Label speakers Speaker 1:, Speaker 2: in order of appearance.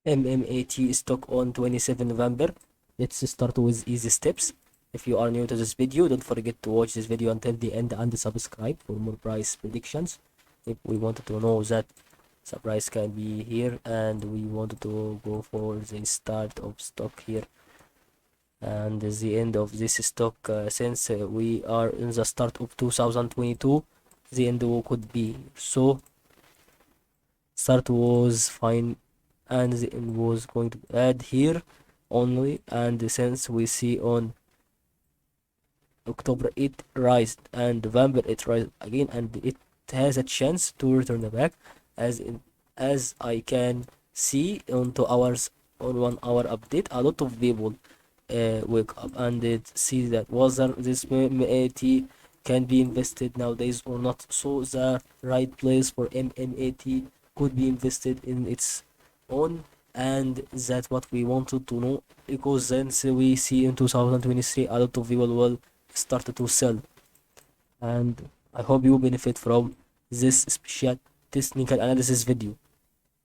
Speaker 1: MMAT stock on 27 November. Let's start with easy steps. If you are new to this video, don't forget to watch this video until the end and subscribe for more price predictions. If we wanted to know that the price can be here and we wanted to go for the start of stock here and the end of this stock, since we are in the start of 2022, the end could be so. Start was fine and the end was going to add here only, and since we see on October it rise and November it rise again, and it has a chance to return back, as I can see on 2 hours, on 1 hour update. A lot of people wake up and see that whether this MMAT can be invested nowadays or not. So the right place for MMAT could be invested in its own, and that's what we wanted to know, because then we see in 2023 a lot of people will start to sell, and I hope you benefit from this special technical analysis video.